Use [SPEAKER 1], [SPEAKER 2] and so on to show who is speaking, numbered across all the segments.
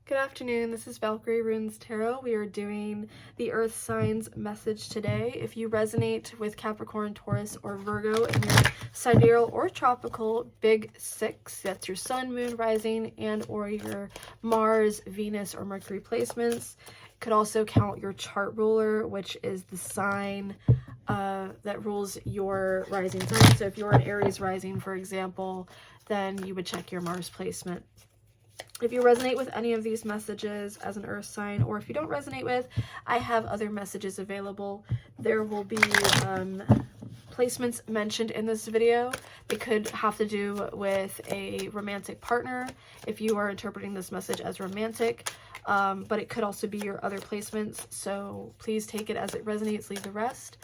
[SPEAKER 1] Good afternoon, this is ValkyrieRunes Tarot. We are doing the Earth Signs message today. If you resonate with Capricorn, Taurus, or Virgo in your sidereal or tropical big six, that's your Sun, Moon, Rising, and or your Mars, Venus, or Mercury placements. Could also count your chart ruler, which is the sign that rules your rising sign. So if you're an Aries rising, for example, then you would check your Mars placement. If you resonate with any of these messages as an earth sign, or if you don't resonate with, I have other messages available. There will be placements mentioned in this video. They could have to do with a romantic partner if you are interpreting this message as romantic, but it could also be your other placements. So please take it as it resonates, leave the rest.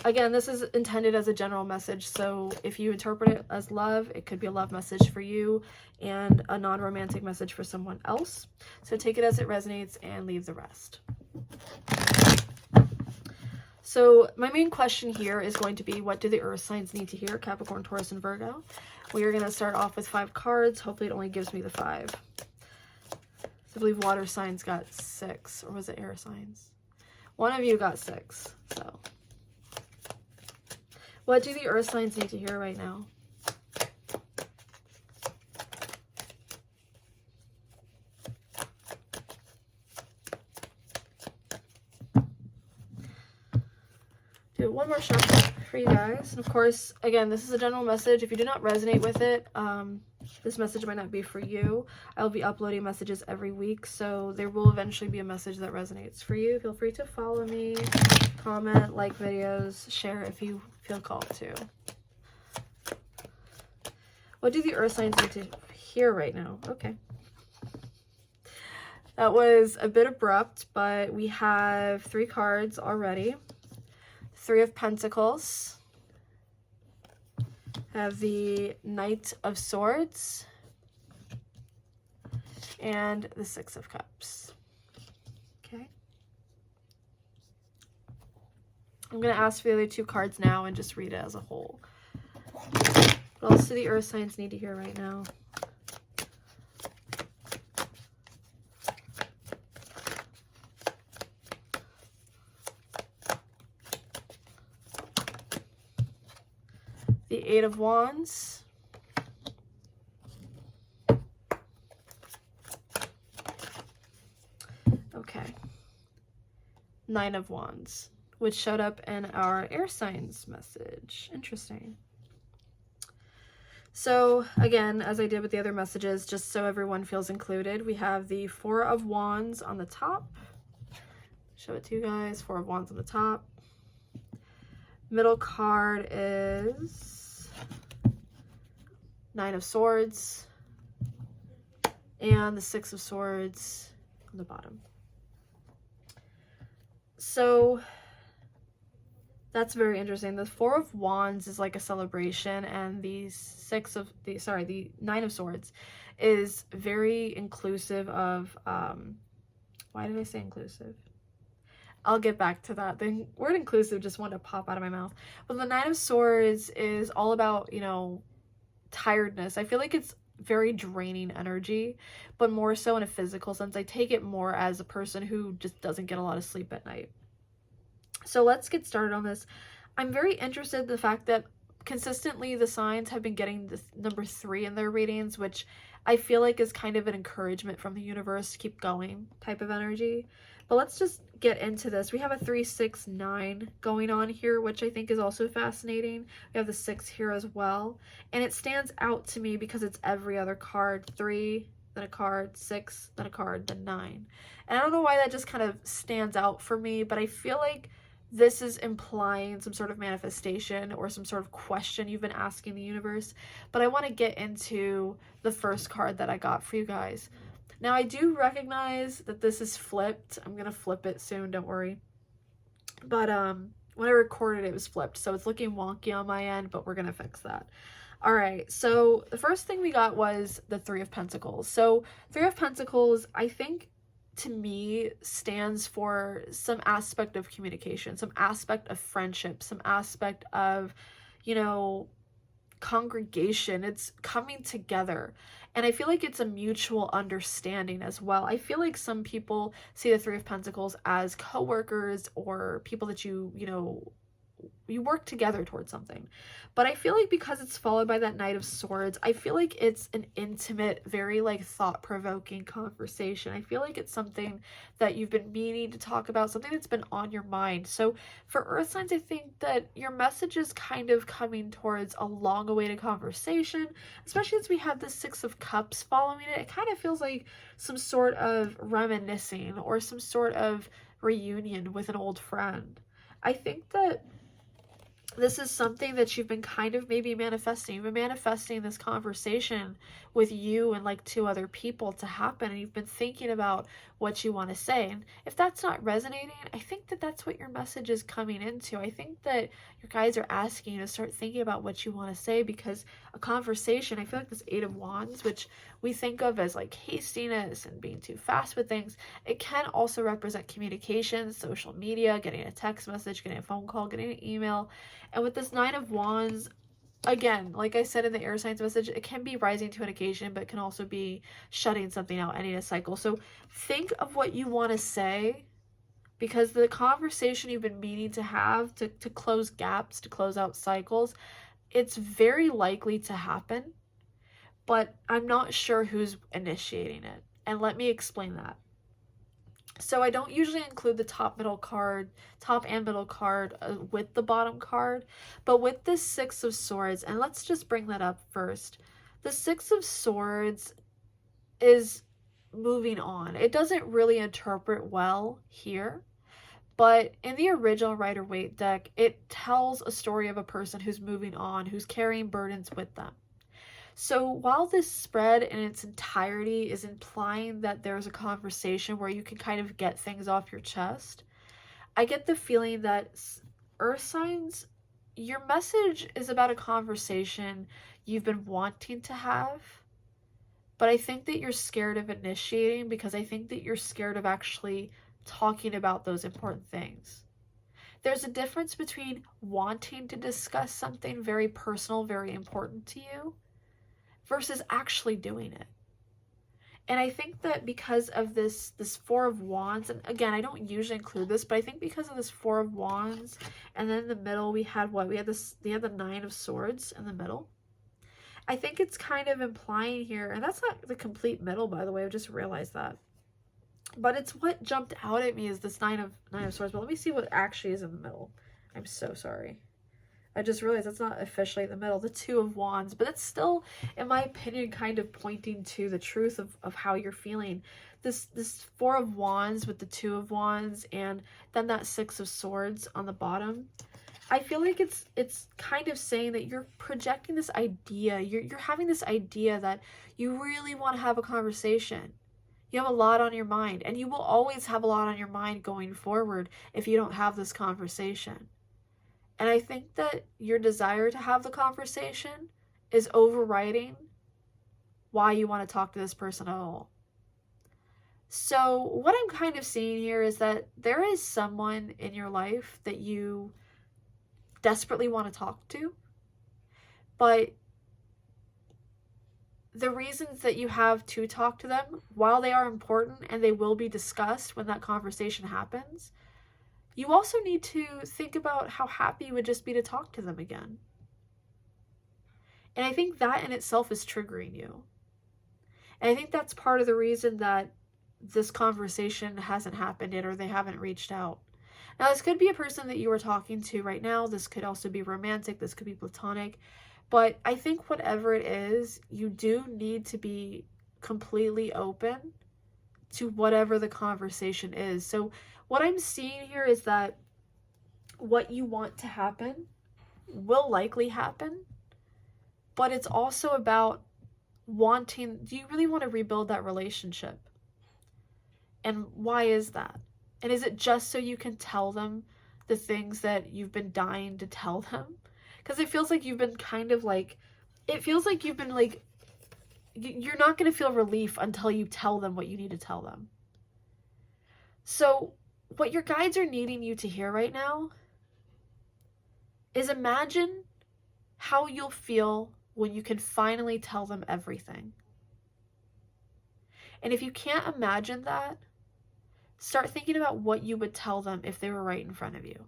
[SPEAKER 1] Again, this is intended as a general message, so if you interpret it as love, it could be a love message for you and a non-romantic message for someone else. So take it as it resonates and leave the rest. So my main question here is going to be, what do the earth signs need to hear? Capricorn, Taurus, and Virgo. We are going to start off with 5 cards. Hopefully it only gives me the 5. I believe water signs got 6, or was it air signs? One of you got 6, so. What do the earth signs need to hear right now? Do one more shuffle for you guys. And of course, again, this is a general message. If you do not resonate with it, this message might not be for you. I'll be uploading messages every week, so there will eventually be a message that resonates for you. Feel free to follow me, comment, like videos, share if you feel called to. What do the earth signs need to hear right now? Okay. That was a bit abrupt, but we have 3 cards already. 3 of Pentacles. Have the Knight of Swords. And the 6 of Cups. Okay. I'm going to ask for the other 2 cards now and just read it as a whole. What else do the earth signs need to hear right now? The 8 of Wands. Okay. 9 of Wands, which showed up in our air signs message. Interesting. So again, as I did with the other messages, just so everyone feels included, we have the 4 of Wands on the top. Show it to you guys. 4 of Wands on the top. Middle card is 9 of Swords. And the 6 of Swords on the bottom. So that's very interesting. The 4 of Wands is like a celebration, and the 9 of Swords is very inclusive of, why did I say inclusive? I'll get back to that. The word inclusive just wanted to pop out of my mouth. But the 9 of Swords is all about, you know, tiredness. I feel like it's very draining energy, but more so in a physical sense. I take it more as a person who just doesn't get a lot of sleep at night. So let's get started on this. I'm very interested in the fact that consistently the signs have been getting this number 3 in their readings, which I feel like is kind of an encouragement from the universe to keep going type of energy. But let's just get into this. We have a 3, 6, 9 going on here, which I think is also fascinating. We have the 6 here as well. And it stands out to me because it's every other card. 3, then a card, 6, then a card, then 9. And I don't know why that just kind of stands out for me, but I feel like this is implying some sort of manifestation or some sort of question you've been asking the universe. But I want to get into the first card that I got for you guys. Now, I do recognize that this is flipped. I'm going to flip it soon, don't worry. But when I recorded it, it was flipped. So it's looking wonky on my end, but we're going to fix that. All right, so the first thing we got was the 3 of Pentacles. So 3 of Pentacles, I think, to me, stands for some aspect of communication, some aspect of friendship, some aspect of, you know, congregation. It's coming together. And I feel like it's a mutual understanding as well. I feel like some people see the Three of Pentacles as coworkers or people that you work together towards something. But I feel like because it's followed by that Knight of Swords, I feel like it's an intimate, very like thought-provoking conversation. I feel like it's something that you've been meaning to talk about, something that's been on your mind. So for Earth signs, I think that your message is kind of coming towards a long-awaited conversation, especially as we have the Six of Cups following it. It kind of feels like some sort of reminiscing or some sort of reunion with an old friend. I think that this is something that you've been kind of maybe manifesting. You've been manifesting this conversation with you and like 2 other people to happen, and you've been thinking about what you want to say. And if that's not resonating, I think that that's what your message is coming into. I think that your guides are asking you to start thinking about what you want to say, because a conversation, I feel like this Eight of Wands, which we think of as like hastiness and being too fast with things, it can also represent communication, social media, getting a text message, getting a phone call, getting an email. And with this Nine of Wands, again, like I said in the air signs message, it can be rising to an occasion, but it can also be shutting something out, ending a cycle. So think of what you want to say, because the conversation you've been meaning to have to close gaps, to close out cycles, it's very likely to happen, but I'm not sure who's initiating it. And let me explain that. So I don't usually include the top and middle card with the bottom card, but with the Six of Swords, and let's just bring that up first. The Six of Swords is moving on. It doesn't really interpret well here, but in the original Rider-Waite deck, it tells a story of a person who's moving on, who's carrying burdens with them. So while this spread in its entirety is implying that there's a conversation where you can kind of get things off your chest, I get the feeling that Earth signs, your message is about a conversation you've been wanting to have, but I think that you're scared of initiating, because I think that you're scared of actually talking about those important things. There's a difference between wanting to discuss something very personal, very important to you, versus actually doing it. And I think that because of this Four of Wands, and again, I don't usually include this, but I think because of this Four of Wands, and then in the middle we had what? We had the Nine of Swords in the middle. I think it's kind of implying here, and that's not the complete middle, by the way, I just realized that. But it's what jumped out at me is this Nine of Swords. But let me see what actually is in the middle. I'm so sorry. I just realized that's not officially in the middle, the Two of Wands, but it's still, in my opinion, kind of pointing to the truth of how you're feeling. This Four of Wands with the Two of Wands, and then that Six of Swords on the bottom. I feel like it's kind of saying that you're projecting this idea, you're having this idea that you really want to have a conversation. You have a lot on your mind, and you will always have a lot on your mind going forward if you don't have this conversation. And I think that your desire to have the conversation is overriding why you want to talk to this person at all. So what I'm kind of seeing here is that there is someone in your life that you desperately want to talk to, but the reasons that you have to talk to them, while they are important and they will be discussed when that conversation happens, you also need to think about how happy you would just be to talk to them again. And I think that in itself is triggering you. And I think that's part of the reason that this conversation hasn't happened yet, or they haven't reached out. Now, this could be a person that you are talking to right now. This could also be romantic. This could be platonic. But I think whatever it is, you do need to be completely open to whatever the conversation is. So what I'm seeing here is that what you want to happen will likely happen, but it's also about wanting, do you really want to rebuild that relationship? And why is that? And is it just so you can tell them the things that you've been dying to tell them? Because it feels like you've been kind of like, it feels like you've been like, you're not going to feel relief until you tell them what you need to tell them. So what your guides are needing you to hear right now is imagine how you'll feel when you can finally tell them everything. And if you can't imagine that, start thinking about what you would tell them if they were right in front of you.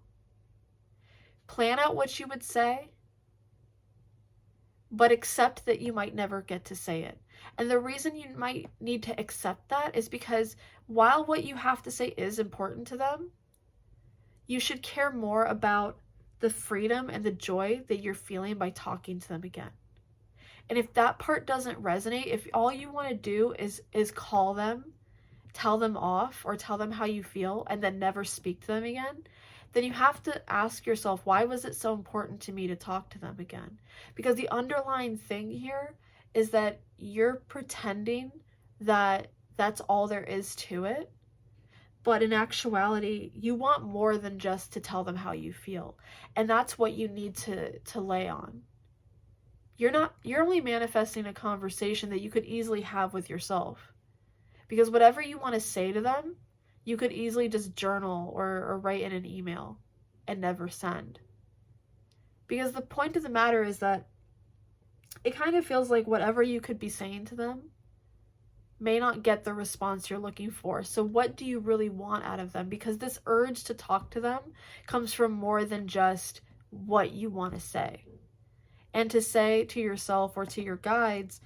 [SPEAKER 1] Plan out what you would say, but accept that you might never get to say it. And the reason you might need to accept that is because while what you have to say is important to them, you should care more about the freedom and the joy that you're feeling by talking to them again. And if that part doesn't resonate, if all you want to do is call them, tell them off, or tell them how you feel, and then never speak to them again, then you have to ask yourself, why was it so important to me to talk to them again? Because the underlying thing here is that you're pretending that that's all there is to it. But in actuality, you want more than just to tell them how you feel. And that's what you need to lay on. You're only manifesting a conversation that you could easily have with yourself. Because whatever you want to say to them, you could easily just journal or write in an email and never send. Because the point of the matter is that it kind of feels like whatever you could be saying to them may not get the response you're looking for. So what do you really want out of them? Because this urge to talk to them comes from more than just what you want to say. And to say to yourself or to your guides,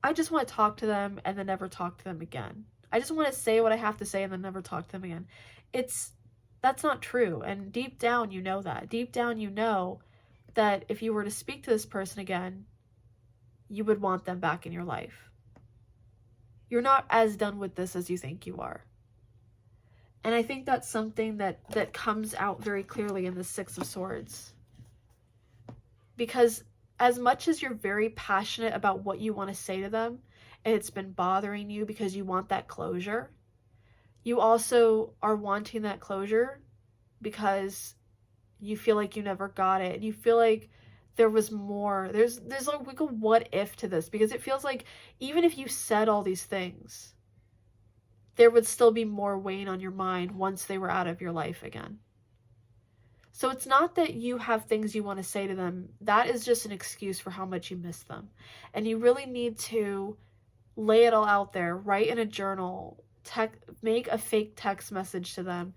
[SPEAKER 1] I just want to talk to them and then never talk to them again. I just want to say what I have to say and then never talk to them again. That's not true. And deep down, you know that. Deep down, you know that if you were to speak to this person again, you would want them back in your life. You're not as done with this as you think you are. And I think that's something that comes out very clearly in the Six of Swords. Because as much as you're very passionate about what you want to say to them, and it's been bothering you because you want that closure, you also are wanting that closure because you feel like you never got it. And you feel like there was more. There's like a what if to this, because it feels like even if you said all these things, there would still be more weighing on your mind once they were out of your life again. So it's not that you have things you want to say to them. That is just an excuse for how much you miss them. And you really need to lay it all out there. Write in a journal. Make a fake text message to them.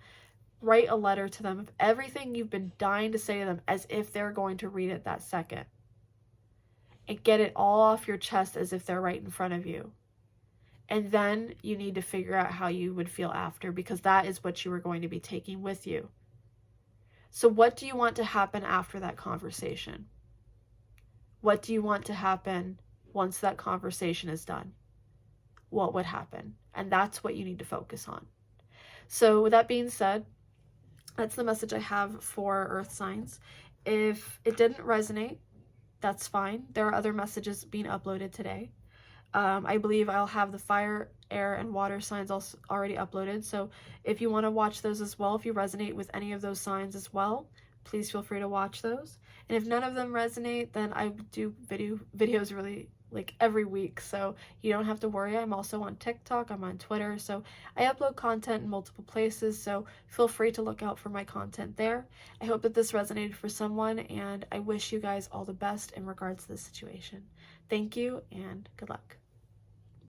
[SPEAKER 1] Write a letter to them of everything you've been dying to say to them as if they're going to read it that second. And get it all off your chest as if they're right in front of you. And then you need to figure out how you would feel after, because that is what you are going to be taking with you. So what do you want to happen after that conversation? What do you want to happen once that conversation is done? What would happen? And that's what you need to focus on. So with that being said, that's the message I have for Earth signs. If it didn't resonate, that's fine. There are other messages being uploaded today. I believe I'll have the fire, air, and water signs also already uploaded. So if you want to watch those as well, if you resonate with any of those signs as well, please feel free to watch those. And if none of them resonate, then I do videos really like every week. So you don't have to worry. I'm also on TikTok. I'm on Twitter. So I upload content in multiple places. So feel free to look out for my content there. I hope that this resonated for someone, and I wish you guys all the best in regards to this situation. Thank you and good luck.